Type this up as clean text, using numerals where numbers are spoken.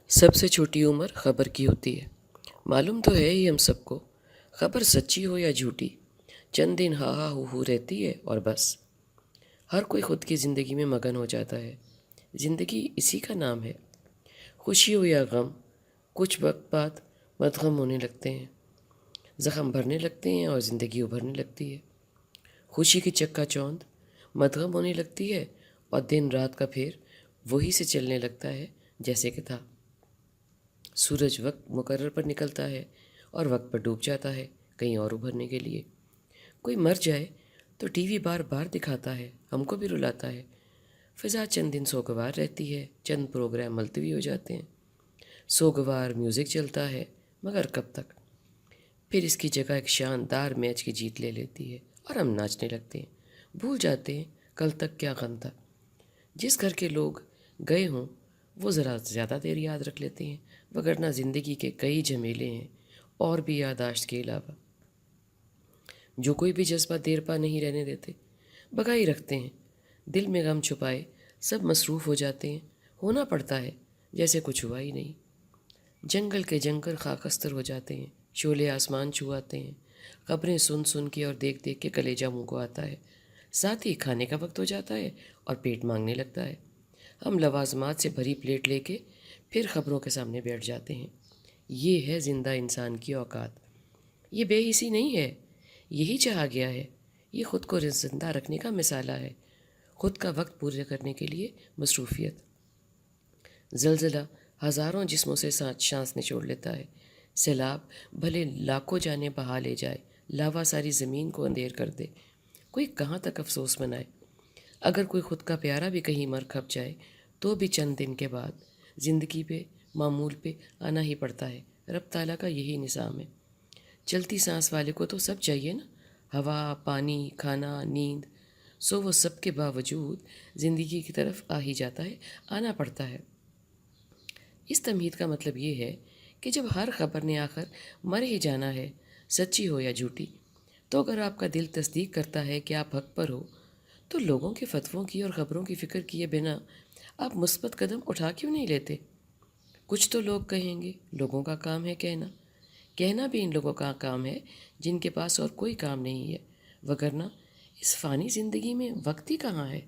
سب سے چھوٹی عمر خبر کی ہوتی ہے۔ معلوم تو ہے ہی ہم سب کو، خبر سچی ہو یا جھوٹی، چند دن ہا ہا ہو رہتی ہے اور بس۔ ہر کوئی خود کی زندگی میں مگن ہو جاتا ہے۔ زندگی اسی کا نام ہے۔ خوشی ہو یا غم، کچھ وقت بعد مدغم ہونے لگتے ہیں، زخم بھرنے لگتے ہیں اور زندگی ابھرنے لگتی ہے۔ خوشی کی چکا چوند مدغم ہونے لگتی ہے اور دن رات کا پھیر وہی سے چلنے لگتا ہے جیسے کہ تھا۔ سورج وقت مقرر پر نکلتا ہے اور وقت پر ڈوب جاتا ہے کہیں اور ابھرنے کے لیے۔ کوئی مر جائے تو ٹی وی بار بار دکھاتا ہے، ہم کو بھی رلاتا ہے۔ فضا چند دن سوگوار رہتی ہے، چند پروگرام ملتوی ہو جاتے ہیں۔ سوگوار میوزک چلتا ہے، مگر کب تک؟ پھر اس کی جگہ ایک شاندار میچ کی جیت لے لیتی ہے اور ہم ناچنے لگتے ہیں، بھول جاتے ہیں کل تک کیا غم تھا۔ جس گھر کے لوگ گئے ہوں وہ ذرا زیادہ دیر یاد رکھ لیتے ہیں، وگرنہ زندگی کے کئی جھمیلے ہیں اور بھی یاداشت کے علاوہ، جو کوئی بھی جذبہ دیر پا نہیں رہنے دیتے، بگائی رکھتے ہیں۔ دل میں غم چھپائے سب مصروف ہو جاتے ہیں، ہونا پڑتا ہے جیسے کچھ ہوا ہی نہیں۔ جنگل کے جنگل خاکستر ہو جاتے ہیں، شعلے آسمان چھو آتے ہیں، خبریں سن سن کے اور دیکھ دیکھ کے کلیجہ منہ کو آتا ہے۔ ساتھ ہی کھانے کا وقت ہو جاتا ہے اور پیٹ مانگنے لگتا ہے۔ ہم لوازمات سے بھری پلیٹ لے کے پھر خبروں کے سامنے بیٹھ جاتے ہیں۔ یہ ہے زندہ انسان کی اوقات۔ یہ بے حسی نہیں ہے، یہی چاہا گیا ہے۔ یہ خود کو زندہ رکھنے کا مثالہ ہے، خود کا وقت پورے کرنے کے لیے مصروفیت۔ زلزلہ ہزاروں جسموں سے سانس نچوڑ لیتا ہے۔ سیلاب بھلے لاکھوں جانیں بہا لے جائے، لاوا ساری زمین کو اندھیر کر دے، کوئی کہاں تک افسوس منائے؟ اگر کوئی خود کا پیارا بھی کہیں مر کھپ جائے تو بھی چند دن کے بعد زندگی پہ، معمول پہ آنا ہی پڑتا ہے۔ رب تعالیٰ کا یہی نظام ہے۔ چلتی سانس والے کو تو سب چاہیے نا، ہوا، پانی، کھانا، نیند، سو وہ سب کے باوجود زندگی کی طرف آ ہی جاتا ہے، آنا پڑتا ہے۔ اس تمہید کا مطلب یہ ہے کہ جب ہر خبر نے آخر مر ہی جانا ہے، سچی ہو یا جھوٹی، تو اگر آپ کا دل تصدیق کرتا ہے کہ آپ حق پر ہو، تو لوگوں کے فتووں کی اور خبروں کی فکر کیے بنا آپ مثبت قدم اٹھا کیوں نہیں لیتے؟ کچھ تو لوگ کہیں گے، لوگوں کا کام ہے کہنا۔ کہنا بھی ان لوگوں کا کام ہے جن کے پاس اور کوئی کام نہیں ہے، وگرنہ اس فانی زندگی میں وقت ہی کہاں ہے؟